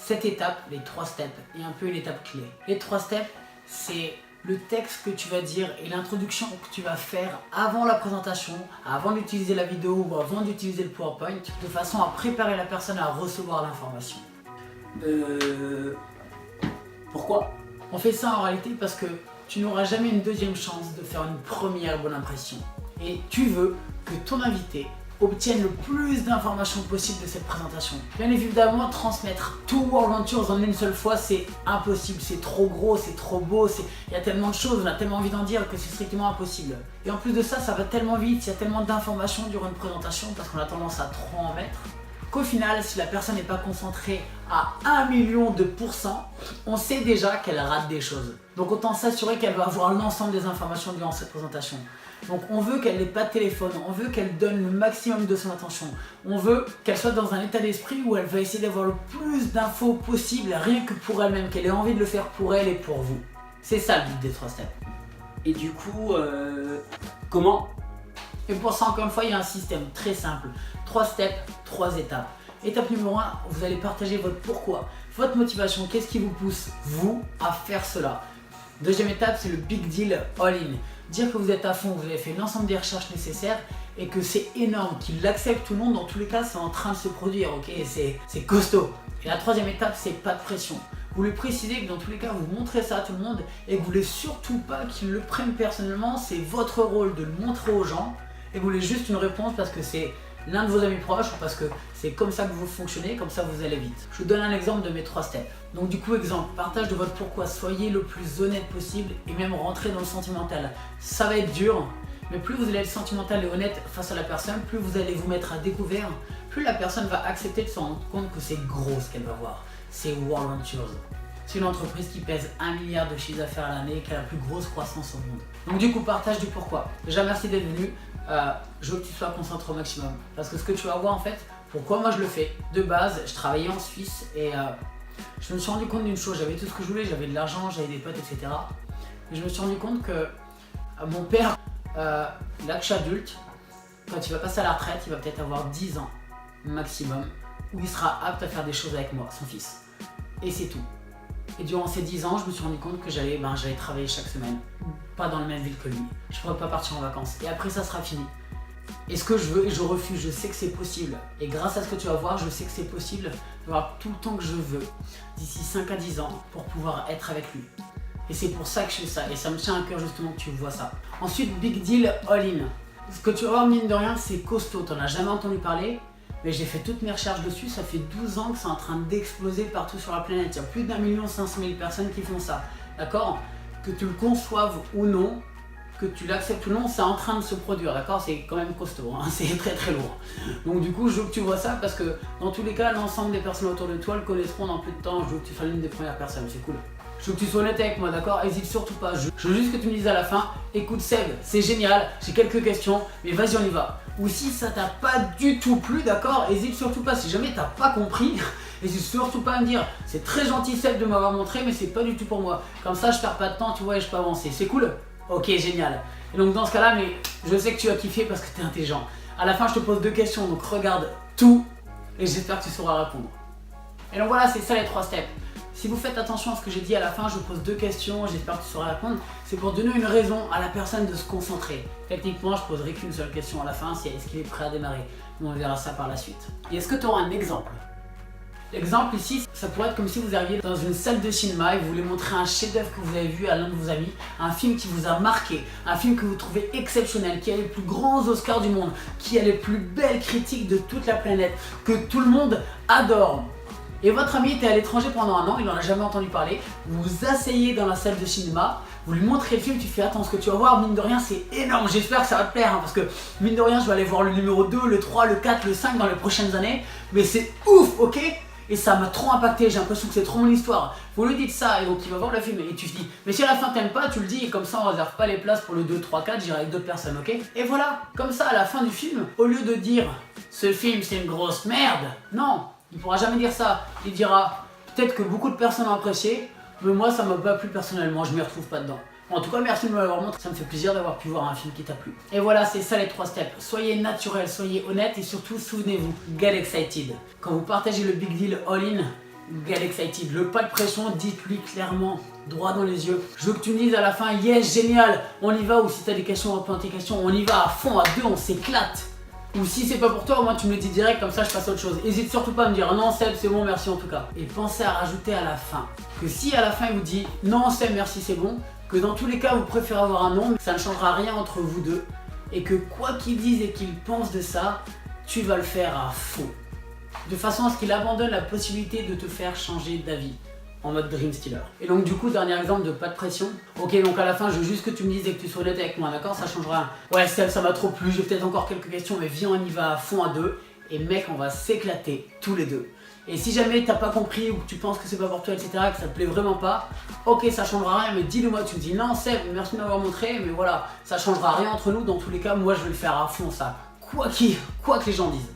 cette étape, les 3 steps, est un peu l'étape clé. Les 3 steps, c'est le texte que tu vas dire et l'introduction que tu vas faire avant la présentation, avant d'utiliser la vidéo ou avant d'utiliser le PowerPoint, de façon à préparer la personne à recevoir l'information. Pourquoi? On fait ça en réalité parce que tu n'auras jamais une deuxième chance de faire une première bonne impression. Et tu veux que ton invité obtienne le plus d'informations possible de cette présentation. Bien évidemment, transmettre tout World Ventures en une seule fois, c'est impossible, c'est trop gros, c'est trop beau, il y a tellement de choses, on a tellement envie d'en dire que c'est strictement impossible. Et en plus de ça, ça va tellement vite, il y a tellement d'informations durant une présentation parce qu'on a tendance à trop en mettre, qu'au final, si la personne n'est pas concentrée à 1 million de pourcents, on sait déjà qu'elle rate des choses. Donc autant s'assurer qu'elle va avoir l'ensemble des informations durant cette présentation. Donc on veut qu'elle n'ait pas de téléphone, on veut qu'elle donne le maximum de son attention. On veut qu'elle soit dans un état d'esprit où elle va essayer d'avoir le plus d'infos possible, rien que pour elle-même, qu'elle ait envie de le faire pour elle et pour vous. C'est ça le but des 3 steps. Et du coup, comment? Et pour ça, encore une fois, il y a un système très simple. 3 steps, 3 étapes. Étape numéro 1, vous allez partager votre pourquoi, votre motivation, qu'est-ce qui vous pousse, vous, à faire cela. Deuxième étape, c'est le big deal all-in. Dire que vous êtes à fond, vous avez fait l'ensemble des recherches nécessaires et que c'est énorme, qu'il l'accepte tout le monde, dans tous les cas, c'est en train de se produire, ok? C'est costaud. Et la troisième étape, c'est pas de pression. Vous lui précisez que dans tous les cas, vous montrez ça à tout le monde et que vous voulez surtout pas qu'il le prenne personnellement, c'est votre rôle de le montrer aux gens et vous voulez juste une réponse parce que c'est l'un de vos amis proches ou parce que c'est comme ça que vous fonctionnez, comme ça vous allez vite. Je vous donne un exemple de mes 3 steps. Donc du coup, exemple, partage de votre pourquoi, soyez le plus honnête possible et même rentrez dans le sentimental. Ça va être dur, mais plus vous allez être sentimental et honnête face à la personne, plus vous allez vous mettre à découvert, plus la personne va accepter de se rendre compte que c'est gros ce qu'elle va voir. C'est World Ventures. C'est une entreprise qui pèse 1 milliard de chiffre d'affaires à l'année et qui a la plus grosse croissance au monde. Donc du coup, partage du pourquoi. Déjà, merci d'être venu. Je veux que tu sois concentré au maximum. Parce que ce que tu vas voir en fait, pourquoi moi je le fais. De base, je travaillais en Suisse et je me suis rendu compte d'une chose. J'avais tout ce que je voulais, j'avais de l'argent, j'avais des potes, etc. Mais je me suis rendu compte que mon père, l'âge adulte, quand il va passer à la retraite, il va peut-être avoir 10 ans maximum où il sera apte à faire des choses avec moi, son fils. Et c'est tout. Et durant ces 10 ans, je me suis rendu compte que j'allais travailler chaque semaine, pas dans la même ville que lui. Je ne pourrais pas partir en vacances. Et après, ça sera fini. Et ce que je veux, et je refuse, je sais que c'est possible. Et grâce à ce que tu vas voir, je sais que c'est possible d'avoir tout le temps que je veux, d'ici 5 à 10 ans, pour pouvoir être avec lui. Et c'est pour ça que je fais ça. Et ça me tient à cœur justement que tu vois ça. Ensuite, big deal all-in. Ce que tu vas voir, mine de rien, c'est costaud. Tu n'en as jamais entendu parler. Mais j'ai fait toutes mes recherches dessus, ça fait 12 ans que c'est en train d'exploser partout sur la planète. Il y a plus d'1 500 000 personnes qui font ça, d'accord? Que tu le conçoives ou non, que tu l'acceptes ou non, c'est en train de se produire, d'accord? C'est quand même costaud, hein, c'est très très lourd. Donc du coup, je veux que tu vois ça parce que dans tous les cas, l'ensemble des personnes autour de toi le connaîtront dans peu de temps. Je veux que tu sois l'une des premières personnes, c'est cool. Je veux que tu sois honnête avec moi, d'accord? Hésite surtout pas. Je veux juste que tu me dises à la fin, écoute Seb, c'est génial, j'ai quelques questions, mais vas-y on y va. Ou si ça t'a pas du tout plu, d'accord? Hésite surtout pas. Si jamais t'as pas compris, hésite surtout pas à me dire, c'est très gentil Seb de m'avoir montré, mais c'est pas du tout pour moi. Comme ça, je perds pas de temps, tu vois, et je peux avancer. C'est cool? Ok, génial. Et donc dans ce cas-là, mais je sais que tu as kiffé parce que t'es intelligent. À la fin, je te pose 2 questions, donc regarde tout et j'espère que tu sauras répondre. Et donc voilà, c'est ça les 3 steps. Si vous faites attention à ce que j'ai dit à la fin, je pose 2 questions, j'espère que tu sauras répondre. C'est pour donner une raison à la personne de se concentrer. Techniquement, je poserai qu'une seule question à la fin, c'est est-ce qu'il est prêt à démarrer. Mais on verra ça par la suite. Et est-ce que tu auras un exemple? L'exemple ici, ça pourrait être comme si vous arriviez dans une salle de cinéma et vous voulez montrer un chef-d'œuvre que vous avez vu à l'un de vos amis, un film qui vous a marqué, un film que vous trouvez exceptionnel, qui a les plus grands Oscars du monde, qui a les plus belles critiques de toute la planète, que tout le monde adore. Et votre ami était à l'étranger pendant 1 an, il n'en a jamais entendu parler, vous vous asseyez dans la salle de cinéma, vous lui montrez le film, tu fais attends, ce que tu vas voir, mine de rien c'est énorme, j'espère que ça va te plaire, hein, parce que mine de rien je vais aller voir le numéro 2, le 3, le 4, le 5 dans les prochaines années, mais c'est ouf, ok? Et ça m'a trop impacté, j'ai l'impression que c'est trop mon histoire. Vous lui dites ça et donc il va voir le film et tu te dis, mais si à la fin t'aimes pas, tu le dis et comme ça on réserve pas les places pour le 2, 3, 4, j'irai avec d'autres personnes, ok? Et voilà, comme ça à la fin du film, au lieu de dire, ce film c'est une grosse merde, non, il pourra jamais dire ça. Il dira, peut-être que beaucoup de personnes ont apprécié, mais moi ça m'a pas plu personnellement, je m'y retrouve pas dedans. En tout cas, merci de me l'avoir montré, ça me fait plaisir d'avoir pu voir un film qui t'a plu. Et voilà, c'est ça les 3 steps. Soyez naturel, soyez honnête et surtout, souvenez-vous, get excited. Quand vous partagez le big deal all-in, get excited. Le pas de pression, dites-lui clairement, droit dans les yeux. Je veux que tu me dises à la fin, yes, génial, on y va. Ou si tu as des questions, reprends tes questions, on y va à fond, à deux, on s'éclate. Ou si c'est pas pour toi, au moins tu me le dis direct, comme ça je passe à autre chose. Hésite surtout pas à me dire non Seb, c'est bon, merci en tout cas. Et pensez à rajouter à la fin que si à la fin il vous dit non Seb, merci, c'est bon, que dans tous les cas vous préférez avoir un non, ça ne changera rien entre vous deux. Et que quoi qu'il dise et qu'il pense de ça, tu vas le faire à fond. De façon à ce qu'il abandonne la possibilité de te faire changer d'avis. En mode dream stealer. Et donc du coup, dernier exemple de pas de pression. Ok, donc à la fin, je veux juste que tu me dises et que tu sois honnête avec moi, d'accord? Ça changera rien. Ouais, ça m'a trop plu, j'ai peut-être encore quelques questions, mais viens, on y va à fond à deux. Et mec, on va s'éclater tous les deux. Et si jamais t'as pas compris ou que tu penses que c'est pas pour toi, etc., que ça te plaît vraiment pas, ok, ça changera rien, mais dis-le moi, tu me dis non, Seb, merci de m'avoir montré, mais voilà, ça changera rien entre nous, dans tous les cas, moi je vais le faire à fond ça. Quoi que les gens disent.